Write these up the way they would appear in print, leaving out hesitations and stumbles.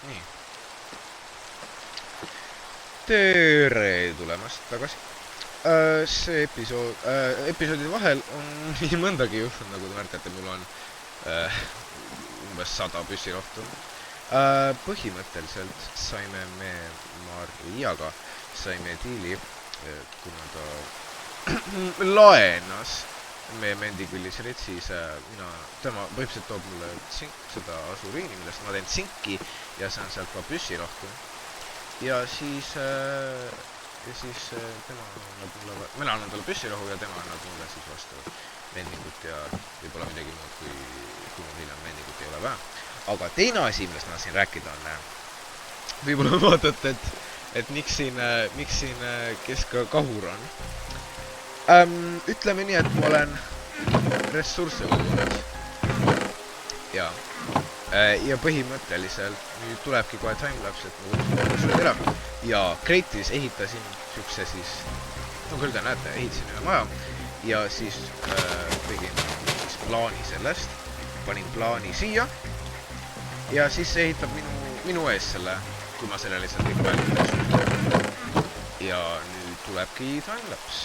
nii. Tere tulemast tagasi. See episoodide vahel on nii mõndagi juhtunud, nagu te märkate, mul on umbes 100 püssirohtu. Põhimõtteliselt saime me Mariaga diili, kuna ta laenas meie Mendikülliserid, siis tema põhimõtteliselt toob mulle seda asuriini, millest ma teen tsinki ja saan sealt ka püssirohtu. Ja siis tema annab mulle, mina annan talle püssirohu ja tema annab mulle siis vastu mendingut ja võib-olla midagi muud, kui mul hiljem mendingut ei ole vähe. Aga teine asi, millest ma siin rääkida on, võib-olla vaatate, et miks siin keskakahur on. Ütleme nii, et ma olen ressursse kogunud. Ja põhimõtteliselt nüüd tulebki kohe timelapse, et ma võtsin ära. Ja Kreitis ehitasin siukse siis, no küll te näete, ehitasin ühe maja. Ja siis tegin siis plaani sellest, panin plaani siia. Ja siis see ehitab minu ees selle, kui ma selle lihtsalt kõik välja teesin. Ja nüüd tulebki timelapse.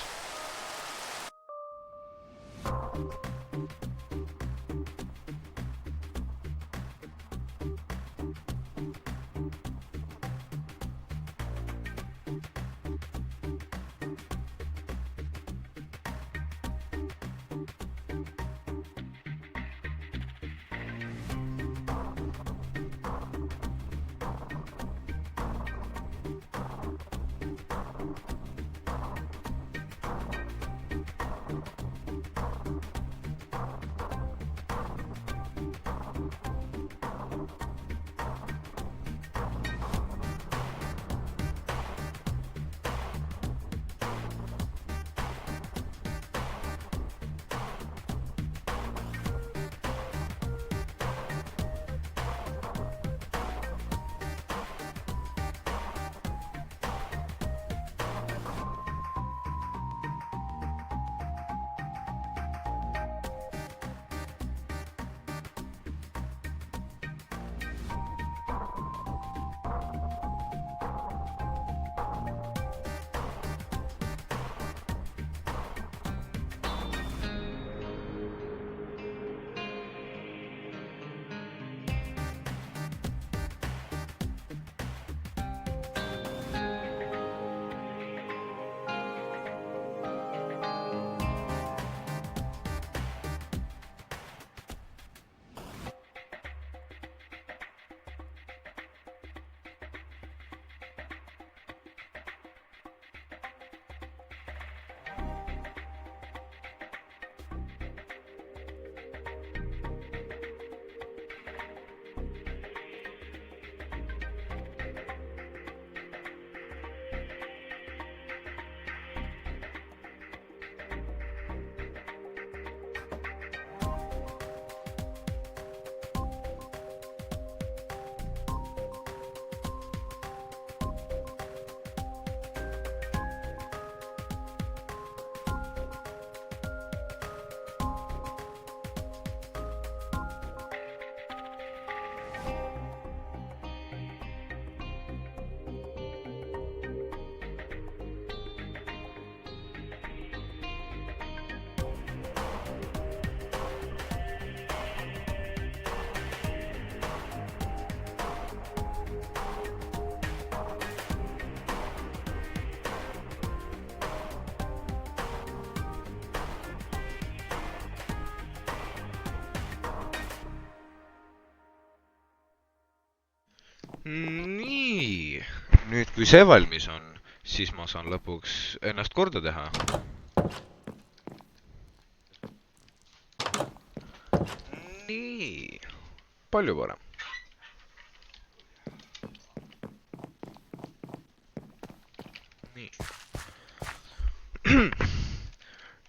Nii, nüüd kui see valmis on, siis ma saan lõpuks ennast korda teha. Nii, palju parem. Nii.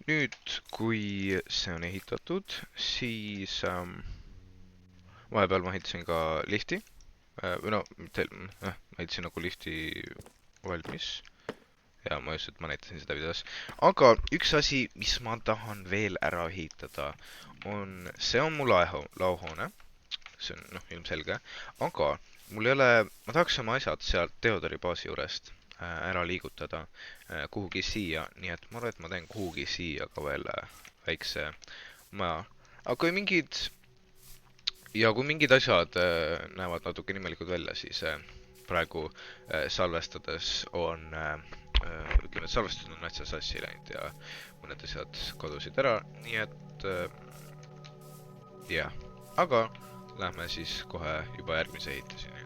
Nüüd, kui see on ehitatud, siis vahepeal ma ehitasin ka lifti. Või no, ma ehitasin nagu lifti valmis. Ja ma just, et ma näitasin seda videos. Aga üks asi, mis ma tahan veel ära ehitada, on, see on mu laohoone. see on noh, ilmselge. Aga mul ei ole, ma tahaks oma asjad sealt Theodori baasi juurest ära liigutada kuhugi siia, nii et ma arvan, et ma teen kuhugi siia ka veel väikse maja. Aga kui mingid asjad näevad natuke nimelikud välja, siis praegu salvestades on, ütleme, et salvestused on natsa sassi läinud ja mõned asjad kadusid ära, nii et jah, aga lähme siis kohe juba järgmise ehituseni.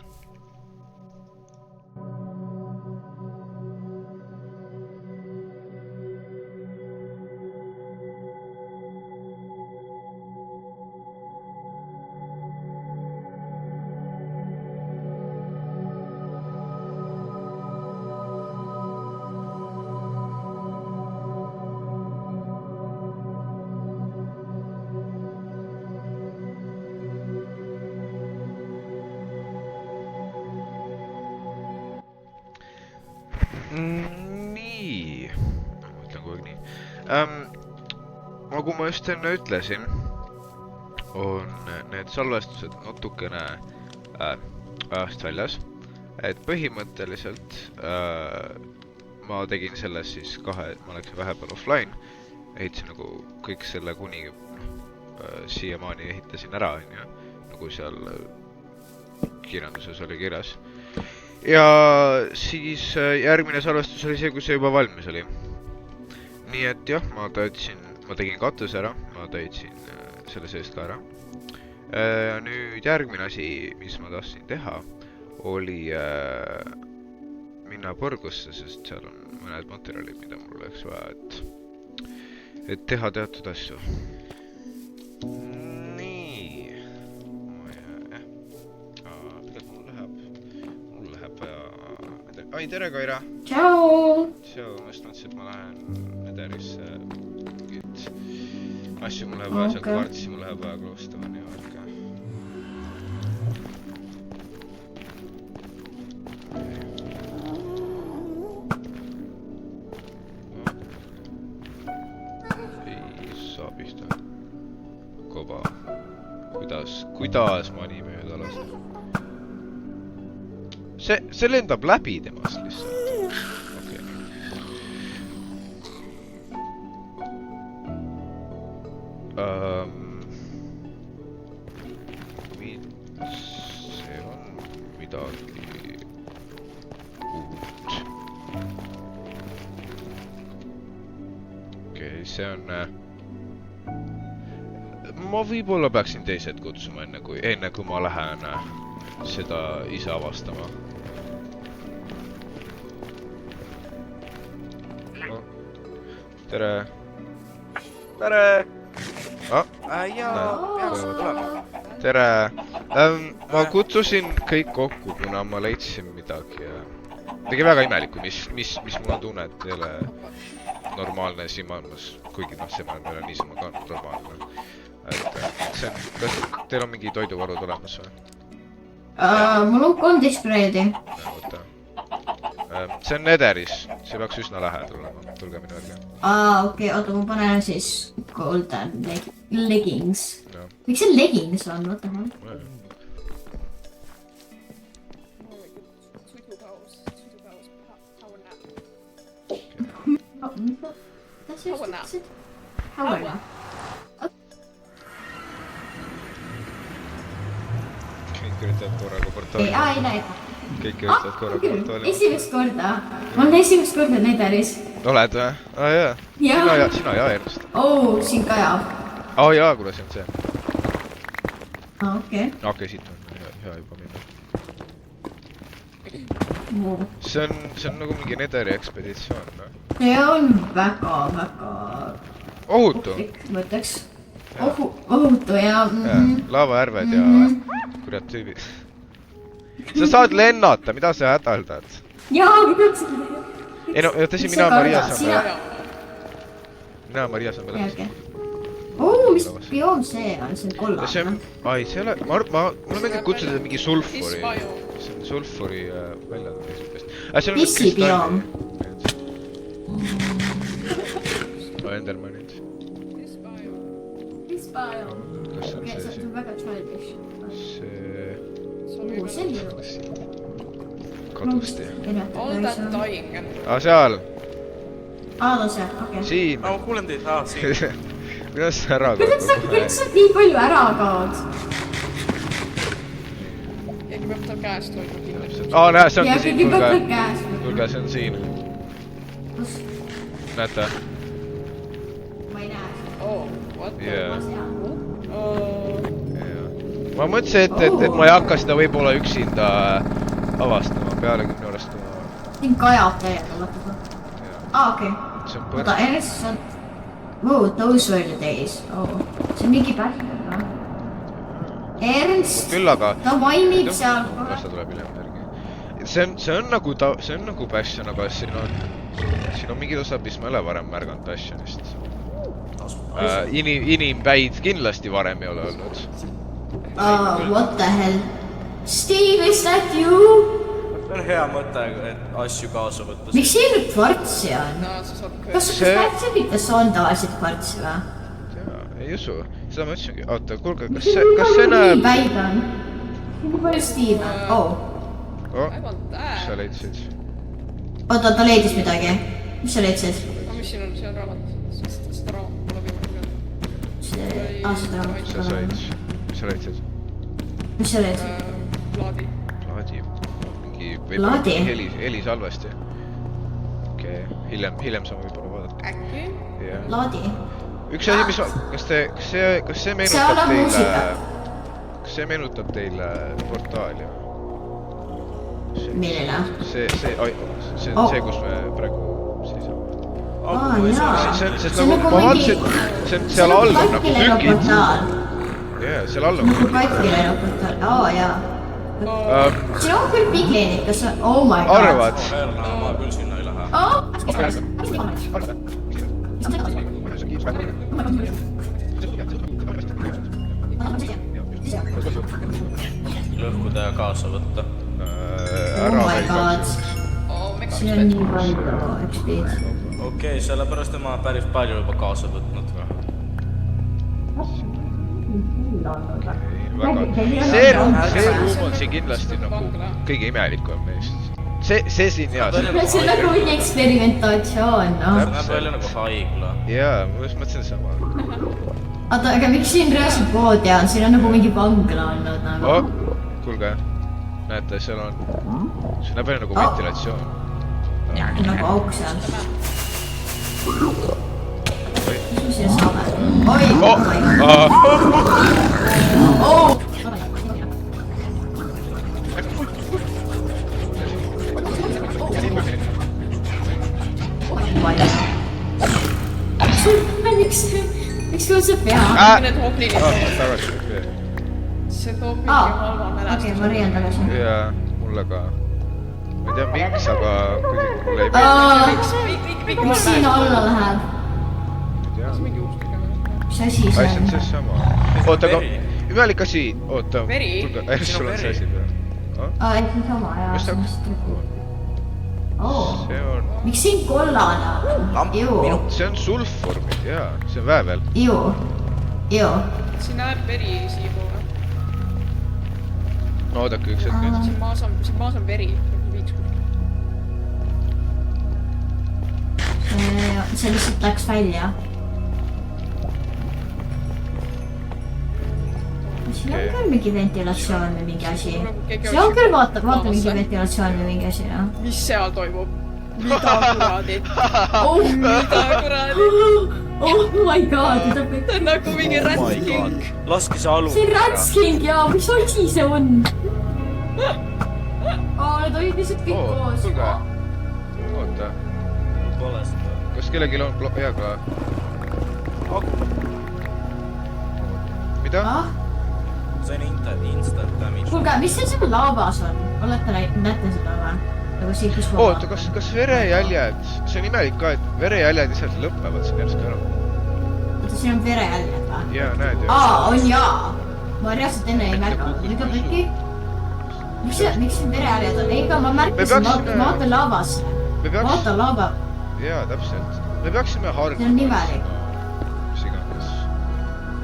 Nii, ma mõtlen kogu aeg nii. Nagu ma just enne ütlesin, on need salvestused natukene ajast väljas. Et põhimõtteliselt ma tegin selles siis ma läksin vahepeal offline, ehitasin nagu kõik selle kuni siiamaani ehitasin ära, nagu seal kirjanduses oli kirjas. Ja siis järgmine salvestus oli see, kui see juba valmis oli. Nii et jah, ma tegin katuse ära, ma täitsin selle seest ka ära. Nüüd järgmine asi, mis ma tahtsin teha, oli minna põrgusse, sest seal on mõned materjalid, mida mul oleks vaja, et teha teatud asju. Ai, tere Kaira! Tšau! Tšau, ma just mõtlesin, et ma lähen Nederisse mingit asju mul läheb vaja, seal kvartsi mul läheb vaja kloostava nii värke. Ei saa pihta. Koba. Kuidas ma nii mööda lasen? See lendab läbi temast lihtsalt. Okei. See on midagi uut. Okei, see on... Ma võib-olla peaksin teised kutsuma enne kui ma lähen seda ise avastama. Tere! Tere! Tere! Ma kutsusin kõik kokku, kuna ma leidsin midagi. Midagi väga imelikku, mis mul on tunne, et ei ole normaalne siin maailmas. Kuigi see maailm ei ole niisama ka normaalne. Kas teil on mingi toiduvarud olemas või? Mul on 13 breedi. See on Nederis, see peaks üsna lähedal olema, tulge minu järgi. Okei, oota, ma panen siis golden leggings. Miks see leggings on, what the hell? Power nap. Kõik üritavad korraga portaali. Ei näita. Kõik üritavad korraga portaali. Esimest korda. Ma olen esimest korda Nederis. Oled või? Jaa. Sina ja ennast. Siin ka jaa. Jaa, kuule, see on see. Okei. Okei, siit on hea juba minna. See on nagu mingi Nederi ekspeditsioon. See on väga ohutu. Ma ütleks. Ohutu ja... Laavaärved ja kurjad tüübid. Sa saad lennata, mida sa hädaldad? Jaa, mida sa teed? Ei no, tõsi, mina Maria saan veel. Mis bioom see on? See on kollane. Ai, see ole... Mulle meeldib kutsuda mingi sulfuri. See on sulfuri välja. Pissi bioom. Endermanid. Piss bioom. Kas see on see siin? See on väga childish. See see on ilus. Kadusti. All that dying and... Seal. Ta on see, okei. Siin. Ma kuulen teid, siin. Kuidas sa ära Kuidas sa nii palju ära kaod? Keegi peab tal käest hoidma kindlasti. Näe, see ongi siin, keegi peab tal käes. Kuulge, see on siin. Kus? Näete? Ma ei näe. Oh, what the... Yeah. Ma Oh. mõtlesin, et ma ei hakka seda võib-olla üksinda avastama, pealegi minu arust ma... Siin kajab täiega, vaata. Okei. See on Oota, Ernst on... Wow, those were the days. Oh. See on mingi pähkel, või? Ernst! Küll aga... Ta mainib seal kohe. Kas ta tuleb hiljem järgi? See on nagu Bastion, aga siin on mingid osad, mis ma ei ole varem märganud Bastionist. Inimpäid kindlasti varem ei ole olnud. What the hell? Steve, is that you? See on hea mõte, et asju kaasa võtta. Miks siin nüüd kvartsi on? No, sa saad kõige... Kas kvartsipites on tavaliselt kvartsi või? Ei usu, seda ma ütlesingi. Oota, kuulge, kas see näeb... Päid on. Nii palju Steve on. Oh. I want that. Mis sa leidsid? Oota, ta leidis midagi. Mis sa leidsid? Aga mis siin on? See on raamat. Seda raamat pole võimalik. Seda raamat. Mis sa said? Mis sa leidsid? Mis sa leidsid? Plaadi. Plaadi. Plaadi? Helisalvesti. Okei, hiljem saame võib-olla vaadata. Äkki? Laadi. Üks asi, mis ma... Kas see meenutab teile portaali? Milline? See on see, kus me praegu seisame. Jaa. Sest nagu ma vaatasin, seal all on nagu tükid. Seal all on nagu katki läinud portaal. Jaa. Siin on küll piglinid, kas on... Oh my god. Arvad? Ma küll sinna ei lähe. Lõhkuda ja kaasa võtta. Oh my god. Siin on nii palju XP-d. Okei, sellepärast ma päris palju juba kaasa võtnud. See ruum on siin kindlasti nagu kõige imelikum meist. See siin jaa. See on nagu mingi eksperimentatsioon, noh. Näeb välja nagu haigla. Jaa, ma just mõtlesin sama. Oota, aga miks siin reaalselt voodi on? Siin on nagu mingi vangla olnud nagu. Kuulge, näete, seal on... See näeb välja nagu ventilatsioon. Nagu auk seal. Mis me siia saame? Oi! Oh! Miks sul see pea? Need hoblinid. Tagasi. See toob mingi halva mälestuse. Okei, ma riian tagasi. Jaa, mulle ka. Ma ei tea miks, aga kuidagi mulle ei meeldi. Miks siin alla läheb? Mingi uus tegemine. Mis asi see See on on? see sama. Oota, aga imelik asi. Oota. Veri? Kuulge, sul on see asi peal. See on sama, jaa. Mis ta... See on... Miks siin kollane on? Ju. See on sulfurmid, jaa. See on väävel. Ju. Siin läheb veri siipoole. No oodake üks hetk nüüd. Siin maas on veri. Viiks kuskil. See lihtsalt läks välja. Siin on küll mingi ventilatsioon või mingi asi. See on küll, vaata mingi ventilatsioon või mingi asi, jah. Mis seal toimub? Mida kuradit? Mida kuradit? Oh my god, Ta on nagu mingi rätsking. Laske see alu. see on rätsking ja mis asi see on? Need olid lihtsalt kõik koos. Kuulge. Oota. Pole seda. Kas kellelgi on hea ka? Mida? See on instant damage. Kuulge, mis seal laavas on? Olete näete seda või? Nagu siin, kus ma Oota, kas verejäljed? See on imelik ka, et verejäljed lihtsalt lõpevad siin järsku ära. Oota, siin on verejäljed või? Jaa, näed ju. On jaa! Ma reaalselt enne ei märganud. Ega äkki? Miks siin verejäljed on? Ega ma märkisin, ma vaatan laavasse. Vaatan laava. Jaa, täpselt. Me peaksime harguma. See on imelik. Mis iganes.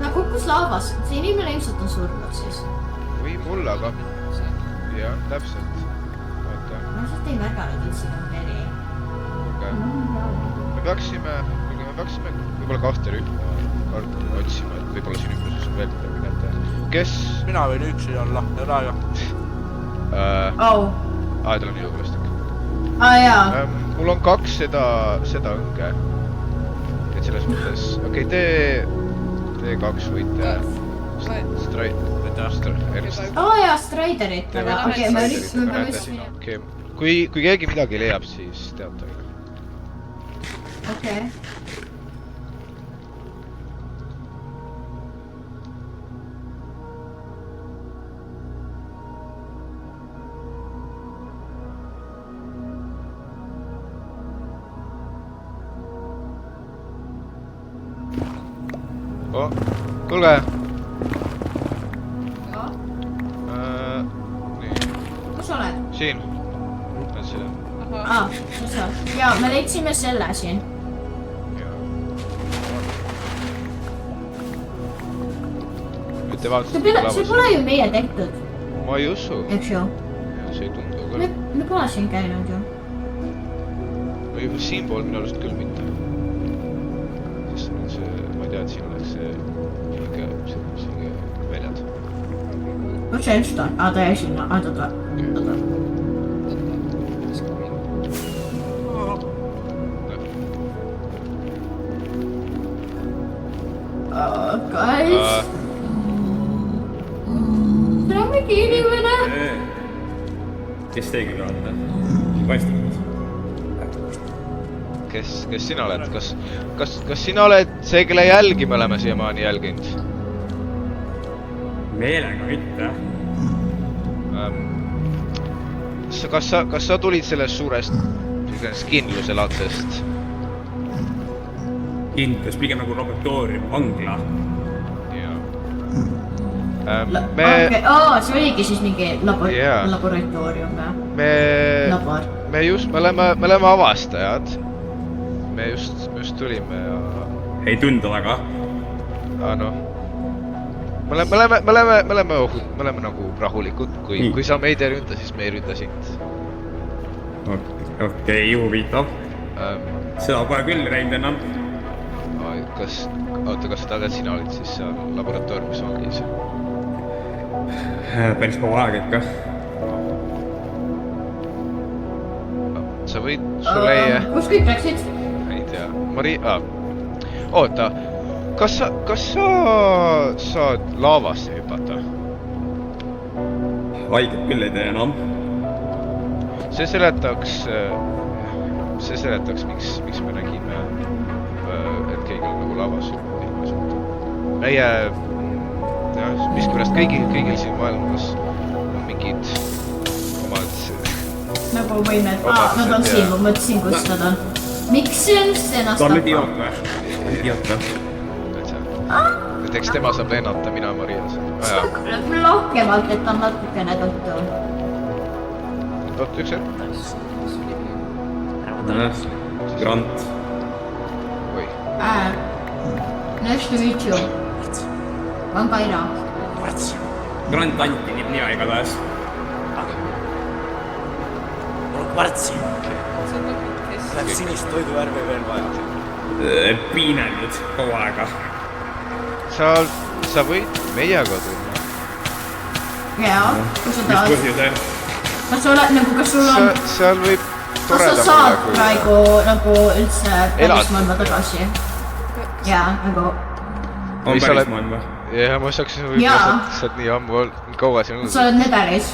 Ta kukkus laavas. See inimene ilmselt on surnud siis. Või mulle, aga... jah, täpselt. Oota. ma lihtsalt ei märganud, et siin on veri. Me peaksime võib-olla 2 rühma otsima, et võib-olla siin ümbruses on veel midagi näete. Kes? Mina võin üksi olla, ei ole aega. Tal on jõulastik. Jaa. Mul on 2 seda õnge. Et selles mõttes, okei, te 2 võite jaa, Striderit, aga okei, ma peame vist... Kui keegi midagi leiab, siis teatage. Okei. Kuulge! Nii. Kus oled? Siin. Kus on? Jaa, me leidsime selle siin. See pole ju meie tehtud. Ma ei usu. Eks ju? See ei tundu küll. Me pole siin käinud ju. Siinpool minu arust küll mitte. Sest see, ma ei tea, et siin oleks see väljad. Kus see just on? Ta jäi sinna. Oota. Guys. See on mingi inimene. Kes teiegi olete? Paistab. Kes sina oled? Kas sina oled see, kelle jälgi me oleme siiamaani jälginud? Meelega mitte. Kas sa tulid sellest suurest kindluse latsest? Kindlus, pigem nagu laboratoorium, vangla. See oligi siis mingi laboratoorium või? Me oleme avastajad. Me just tulime ja... Ei tundu väga. Noh. Me oleme nagu rahulikud. Kui sa meid ei ründa, siis me ei ründa sind. Okei, huvitav. Seda pole küll reinud enam. Oota, kas tagad sina olid siis seal laboratooriumis vangis? Päris kaua aega ikka. Sa võid Soleie... Kus kõik läksid? Ei tea. Oota. Kas sa saad laavasse hüpata? Haiget küll ei tee enam. See seletaks, miks me nägime, et keegi on nagu laavas hüppas. Meie... mis pärast kõigil siin maailmas on mingid omad... Nagu võimed. Nad on siin, ma mõtlesin, kus nad on. Miks see on just ennast Ta on nüüd idiot või? Idiot või? Näiteks tema saab lennata, mina Marias. Lahkemalt, et on natukene tõttu. Oot, üks hetk. Grant. Oi. Nice to meet you. Ma on Kaira. Grant anti nime igatahes. Mul on kvartsi. Läheb sinist toiduvärvi veel vaja. Piinanud kogu aega. Sa võid meiega tulla. Jaa, kui sa Mis tahad. põhjusel? Kas sul on... Seal võib Kas sa saad praegu nagu üldse pärismaailma tagasi? Jaa, nagu... On pärismaailma? Jah, ma saaks võib-olla saad nii ammu kaua siin olnud. Sa oled Nedaris.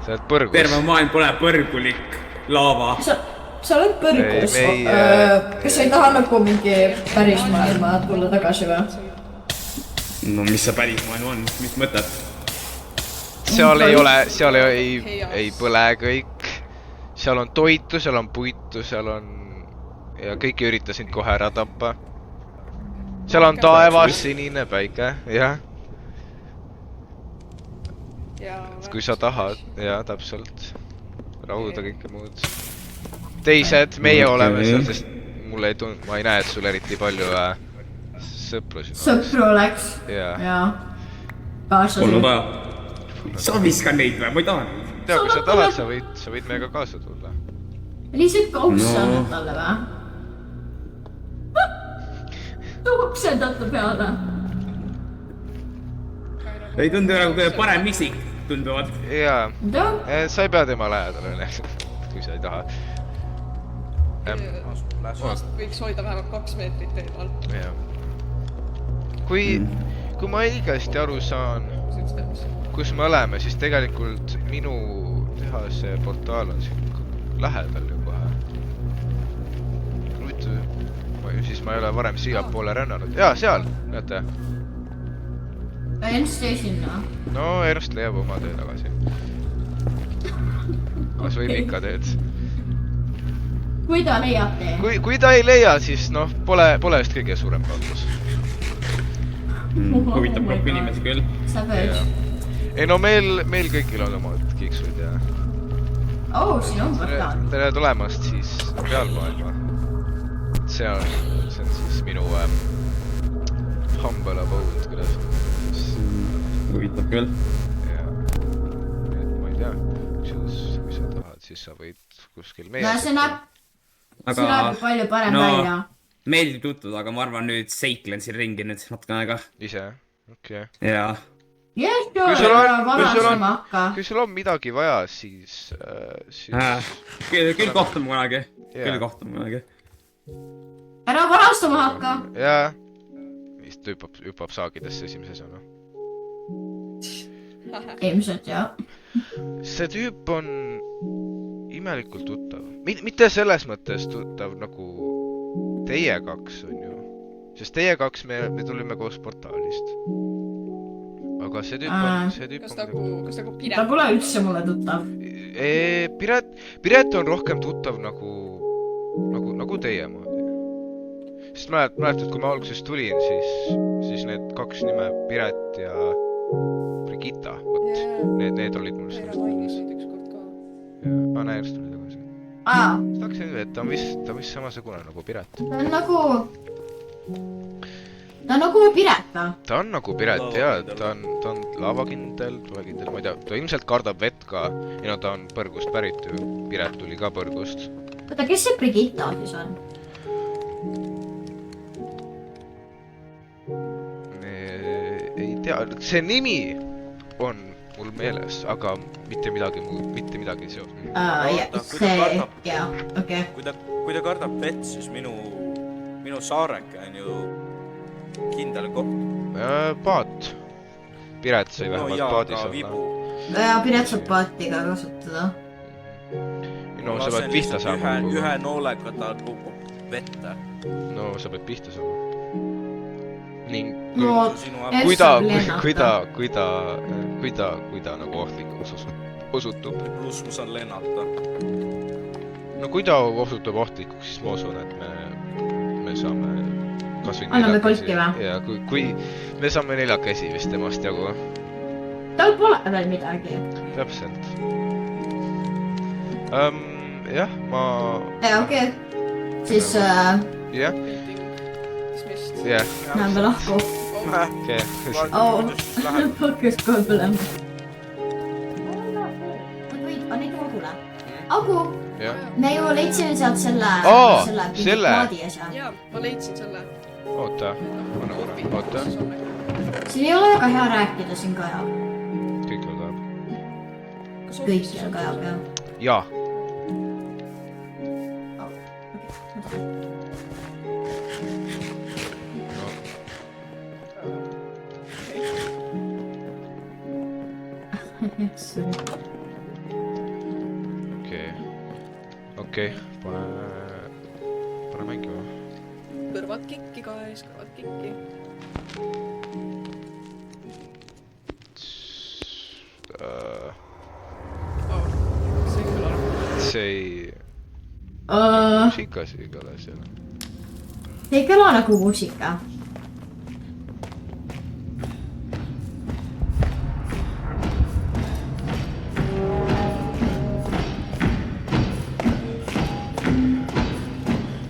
Sa oled põrgus. Terve maailm pole põrgulik laava. Sa oled põrgus. Kas sa ei taha nagu mingi pärismaailma tulla tagasi või? No mis see pärismaailm on? Mis mõtted? Seal ei põle kõik. Seal on toitu, seal on puitu, seal on... Ja kõik ei ürita sind kohe ära tappa. Seal on taevas, sinine päike, jah. Kui sa tahad, jah, täpselt. Rahuda kõike muud. Teised, meie oleme seal, sest mulle ei tund... Ma ei näe, et sul eriti palju sõpru oleks. Jaa. Olnud aja. Sa viskan neid või? Ma ei taha neid. tea, kui sa tahad, sa võid meiega kaasa tulla. Lihtsalt kausse annad talle või? Tuksendate peale. ei tundu nagu kõige parem isik, tunduvad. Jaa, sa ei pea tema lähedale, kui sa ei taha. Võiks hoida vähemalt 2 meetrit eemal. Kui ma õigesti aru saan, kus me oleme, siis tegelikult minu tehase portaal on siin lähedal ju kohe. Siis ma ei ole varem siia poole rännanud. Jaa, seal, näete. Ernst jäi sinna. No, Ernst leiab oma töö tagasi. Kas võib ikka teed? Kui ta leiab tee? Kui ta ei leia, siis noh, pole just kõige suurem kaotus. Huvitab rohkem inimesi küll. Savage. Ei no meil kõigil on omad kiksud ja... Siin on portaal. Tere tulemast siis pealmaailma. See on siis minu humble abode, kuidas. Huvitab küll. Ma ei tea, kui sa tahad, siis sa võid kuskil meie... See näeb palju parem välja. Meeldib tutvuda, aga ma arvan nüüd seiklen siin ringi nüüd natukene aega. Ise? Okei. Jaa. Kui sul on midagi vaja, siis... Küll kohtume kunagi. Ära varastama hakka. Jaa. Vist hüppab saagidesse esimese sõna. Ilmselt jah. See tüüp on imelikult tuttav. Mitte selles mõttes tuttav nagu teie kaks on ju. Sest teie kaks me tulime koos portaalist. Aga see tüüp on... Kas nagu Piret? Ta pole üldse mulle tuttav. Piret on rohkem tuttav nagu teie moodi. Sest mäletad, kui ma alguses tulin, siis need 2 nime Piret ja Brigitta, need olid mul sellest meeles. Näe, just tuli tagasi. Siis tahaksin nüüd, et ta on vist samasugune nagu Piret. Ta on nagu Piret, või? Ta on nagu Piret, jaa. Ta on lavakindel, ma ei tea, ta ilmselt kardab vett ka. Ja no ta on põrgust pärit ju. Piret tuli ka põrgust. Oota, kes see Brigitta siis on? Ei tea, see nimi on mul meeles, aga mitte midagi seost. Jaa, okei. Kui ta kardab vett, siis minu saareke on ju kindel koht. Paat. Piret sai vähemalt paadis olla. Jaa, Piret saab paati ka kasutada. No sa pead pihta saama. Ühe noolega ta kukub vette. No sa pead pihta saama. Ning kui ta nagu ohtlikuks osutub. Pluss ma saan lennata. No kui ta osutub ohtlikuks, siis ma usun, et me saame kasvõi anname kolki või? Ja kui me saame 4 käsi vist temast jagu. Tal pole veel midagi. Täpselt. Jah, ma... Okei. Siis... Jah. Jah. Näeme lahku. Okei. Põkkes kohe põlema. Neid Agule. Agu! Me ju leidsime sealt selle paadi asja. Jaa, ma leidsin selle. Oota. Siin ei ole väga hea rääkida siin kajab. Kõik kajab. Kõik seal kajab, jah. Jaa. Okei, pane mängima. Kõrvad kikki, guys, kõrvad kikki. See küll on. See ei... Muusikas ei kõle seal. See ei kõla nagu muusika.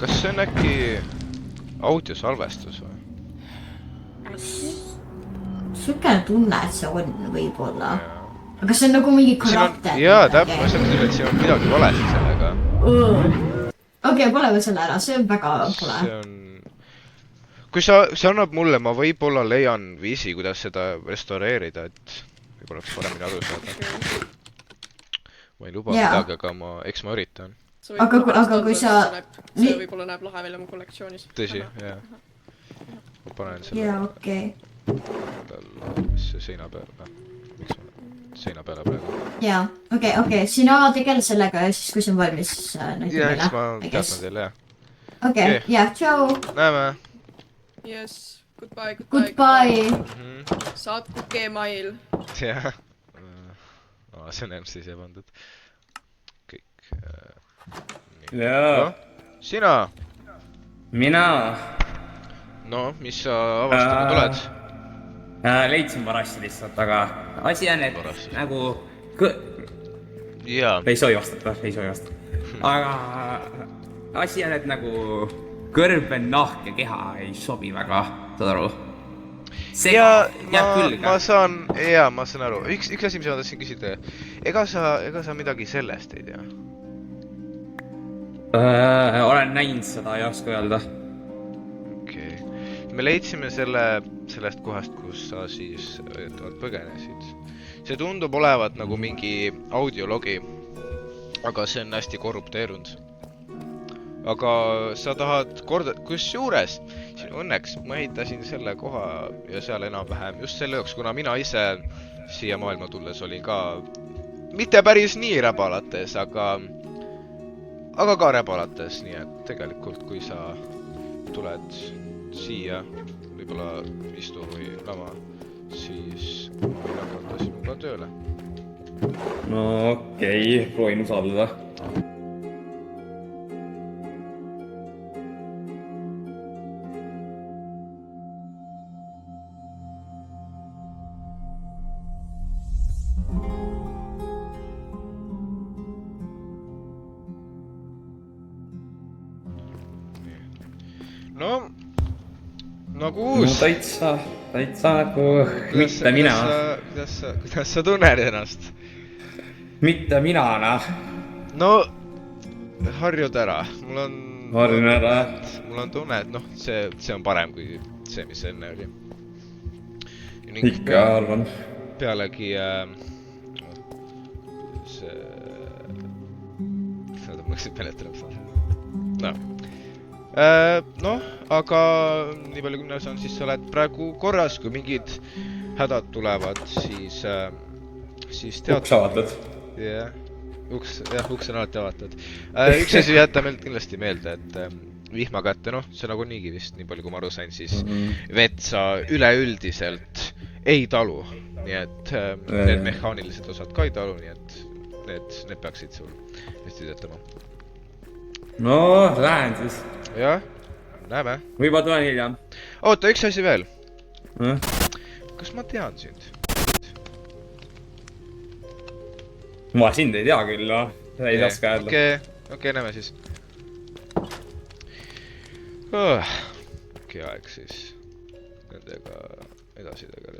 Kas see on äkki audiosalvestus või? Sükene tunne, et see on võib-olla. aga see on nagu mingi karakter. jaa, täpselt, ma ütlen küll, et siin on midagi valesti sellega. Okei, pole veel selle ära, see on väga pole. See on... Kui see annab mulle, ma võib-olla leian viisi, kuidas seda restaureerida, et võib-olla oleks paremini aru saada. Ma ei luba midagi, aga eks ma üritan. Aga kui sa... See võib-olla näeb lahe välja mu kollektsioonis. Tõsi, jah. Ma panen selle... Jaa, okei. See seina peale. Miks ma... Seina peale praegu. Jaa, okei. Sina tegele sellega ja siis kui see on valmis, siis näitab meile. Jah, eks ma teatan teile, jah. Okei, jah, tšau. Näeme. Yes, goodbye. Goodbye. Saatku Gmail. Jah. See on MC siia pandud. Kõik. Jaa. Sina? Mina? No, mis sa avastama tuled? Leidsin varasti lihtsalt, aga asi on, et nagu... Jaa. Ei soovi vastata. Aga asi on, et nagu kõrben, nahk ja keha ei sobi väga, saad aru? Jaa, ma saan aru. Üks asi, mis ma tahtsin küsida. Ega sa midagi sellest ei tea? Olen näinud seda, ei oska öelda. Okei. Me leidsime sellest kohast, kus sa siis põgenesid. See tundub olevat nagu mingi audiologi, aga see on hästi korrupteerunud. Aga sa tahad kusjuures, õnneks ma ehitasin selle koha ja seal enam-vähem just selle jaoks, kuna mina ise siia maailma tulles olin ka mitte päris nii räbalates, aga ka räbalates, nii et tegelikult kui sa tuled siia, võib-olla istu või lama, siis ma võin hakata sinuga tööle. No okei, proovin usaldada. Nagu uus. No täitsa nagu mitte mina. Kuidas sa tunned ennast? Mitte mina, noh. No, harjud ära. Harjun ära. Mul on tunne, et see on parem kui see, mis enne oli. Ikka arvan. Pealegi see... Seda mõksid menetlema saada. Noh, aga nii palju kui mina saan, siis sa oled praegu korras, kui mingid hädad tulevad, siis tead... Uks avatud. Jah, uks on alati avatud. Üks asi jätta meilt kindlasti meelde, et vihma kätte, see nagu niigi vist, nii palju kui ma aru sain, siis vett sa üleüldiselt ei talu. Nii et need mehaanilised osad ka ei talu, nii et need peaksid sul hästi töötama. No, lähen siis. Jah, näeme. Võiba tulen hiljem. Oota, üks asi veel. Kas ma tean sind? Ma sind ei tea küll, no. Ei oska öelda. Okei, näeme siis. Okei, aeg siis nendega edasi tegema.